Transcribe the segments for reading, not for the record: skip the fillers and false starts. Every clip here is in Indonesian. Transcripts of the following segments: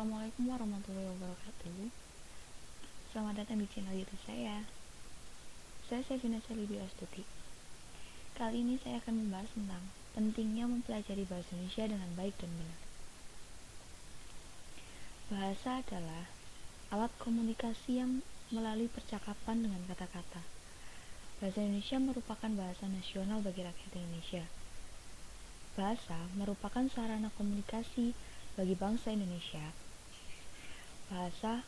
Assalamualaikum warahmatullahi wabarakatuh. Selamat datang di channel YouTube saya. Saya Sevina Selibi Astuti. Kali ini saya akan membahas tentang pentingnya mempelajari bahasa Indonesia dengan baik dan benar. Bahasa adalah alat komunikasi yang melalui percakapan dengan kata-kata. Bahasa Indonesia merupakan bahasa nasional bagi rakyat Indonesia. Bahasa merupakan sarana komunikasi bagi bangsa Indonesia. Bahasa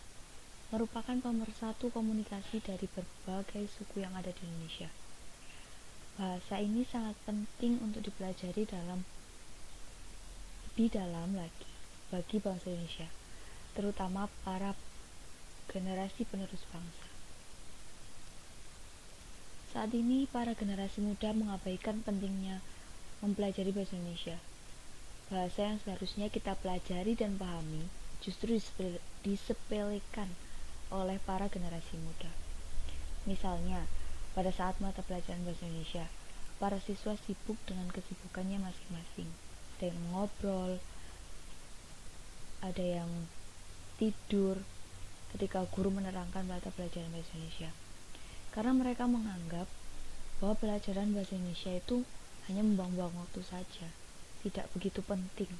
merupakan pemersatu komunikasi dari berbagai suku yang ada di Indonesia. Bahasa ini sangat penting untuk dipelajari lebih dalam lagi bagi bangsa Indonesia, terutama para generasi penerus bangsa. Saat ini para generasi muda mengabaikan pentingnya mempelajari bahasa Indonesia. Bahasa yang seharusnya kita pelajari dan pahami justru disepelekan oleh para generasi muda. Misalnya, pada saat mata pelajaran bahasa Indonesia, para siswa sibuk dengan kesibukannya masing-masing. Ada yang ngobrol, ada yang tidur ketika guru menerangkan mata pelajaran bahasa Indonesia. Karena mereka menganggap bahwa pelajaran bahasa Indonesia itu hanya membuang-buang waktu saja, tidak begitu penting.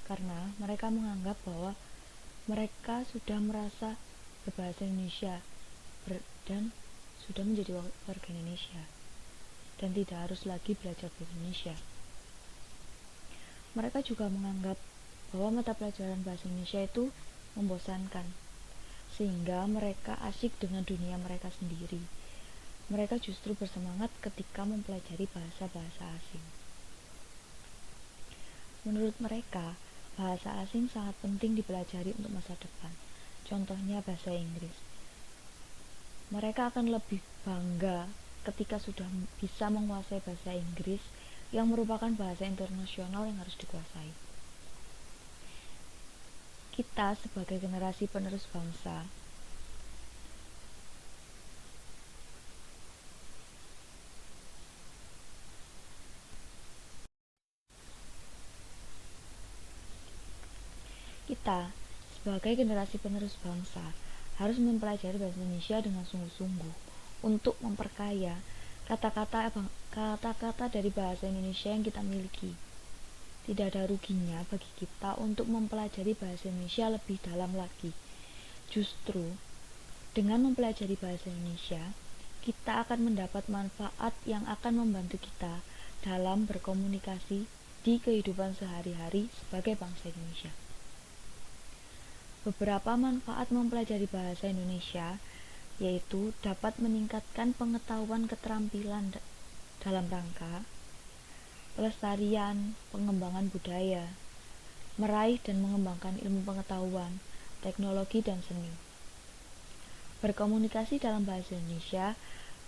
Karena mereka menganggap bahwa mereka sudah merasa berbahasa Indonesia dan sudah menjadi warga Indonesia dan tidak harus lagi belajar bahasa Indonesia. Mereka juga menganggap bahwa mata pelajaran bahasa Indonesia itu membosankan, sehingga mereka asyik dengan dunia mereka sendiri. Mereka justru bersemangat ketika mempelajari bahasa-bahasa asing. Menurut mereka, bahasa asing sangat penting dipelajari untuk masa depan. Contohnya bahasa Inggris. Mereka akan lebih bangga ketika sudah bisa menguasai bahasa Inggris yang merupakan bahasa internasional yang harus dikuasai. Kita sebagai generasi penerus bangsa harus mempelajari bahasa Indonesia dengan sungguh-sungguh untuk memperkaya kata-kata dari bahasa Indonesia yang kita miliki. Tidak ada ruginya bagi kita untuk mempelajari bahasa Indonesia lebih dalam lagi. Justru dengan mempelajari bahasa Indonesia, kita akan mendapat manfaat yang akan membantu kita dalam berkomunikasi di kehidupan sehari-hari sebagai bangsa Indonesia. Beberapa manfaat mempelajari bahasa Indonesia yaitu dapat meningkatkan pengetahuan keterampilan dalam rangka pelestarian, pengembangan budaya, meraih dan mengembangkan ilmu pengetahuan, teknologi dan seni. Berkomunikasi dalam bahasa Indonesia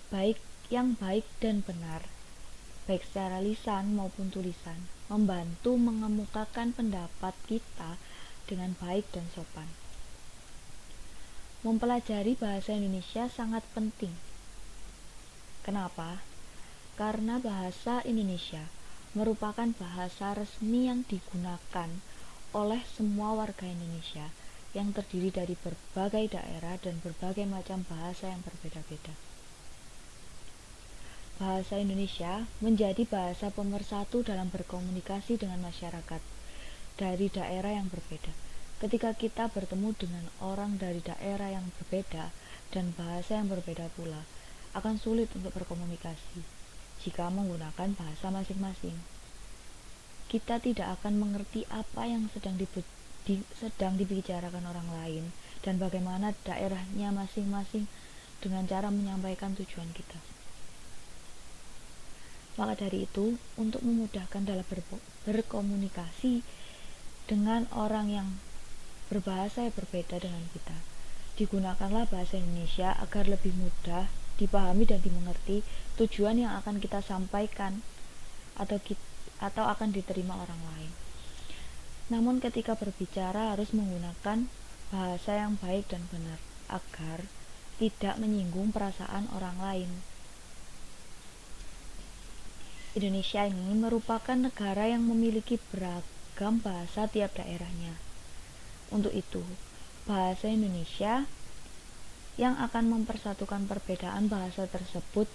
baik dan benar, baik secara lisan maupun tulisan, membantu mengemukakan pendapat kita dengan baik dan sopan. Mempelajari bahasa Indonesia sangat penting. Kenapa? Karena bahasa Indonesia merupakan bahasa resmi yang digunakan oleh semua warga Indonesia yang terdiri dari berbagai daerah dan berbagai macam bahasa yang berbeda-beda. Bahasa Indonesia menjadi bahasa pemersatu dalam berkomunikasi dengan masyarakat dari daerah yang berbeda. Ketika kita bertemu dengan orang dari daerah yang berbeda dan bahasa yang berbeda pula, akan sulit untuk berkomunikasi jika menggunakan bahasa masing-masing. Kita tidak akan mengerti apa yang sedang dibicarakan orang lain dan bagaimana daerahnya masing-masing dengan cara menyampaikan tujuan kita. Maka dari itu, untuk memudahkan dalam berkomunikasi dengan orang yang berbahasa yang berbeda dengan kita, digunakanlah bahasa Indonesia agar lebih mudah dipahami dan dimengerti tujuan yang akan kita sampaikan atau akan diterima orang lain. Namun ketika berbicara harus menggunakan bahasa yang baik dan benar agar tidak menyinggung perasaan orang lain. Indonesia ini merupakan negara yang memiliki beragam bahasa tiap daerahnya. Untuk itu, bahasa Indonesia yang akan mempersatukan perbedaan bahasa tersebut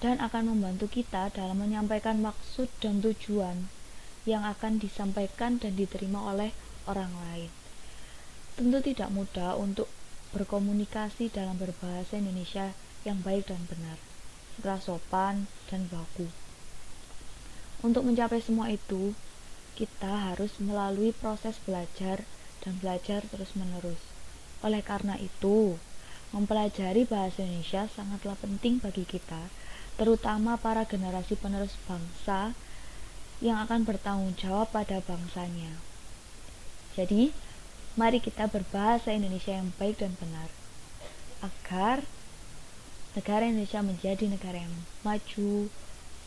dan akan membantu kita dalam menyampaikan maksud dan tujuan yang akan disampaikan dan diterima oleh orang lain. Tentu tidak mudah untuk berkomunikasi dalam berbahasa Indonesia yang baik dan benar, serta sopan dan baku. Untuk mencapai semua itu, kita harus melalui proses belajar dan belajar terus-menerus. Oleh karena itu, mempelajari bahasa Indonesia sangatlah penting bagi kita, terutama para generasi penerus bangsa yang akan bertanggung jawab pada bangsanya. Jadi, mari kita berbahasa Indonesia yang baik dan benar, agar negara Indonesia menjadi negara yang maju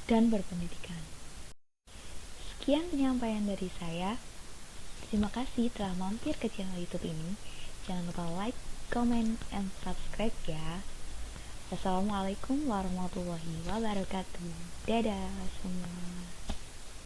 dan berpendidikan. Sekian penyampaian dari saya. Terima kasih telah mampir ke channel YouTube ini. Jangan lupa like, comment, and subscribe ya. Assalamualaikum warahmatullahi wabarakatuh. Dadah semua.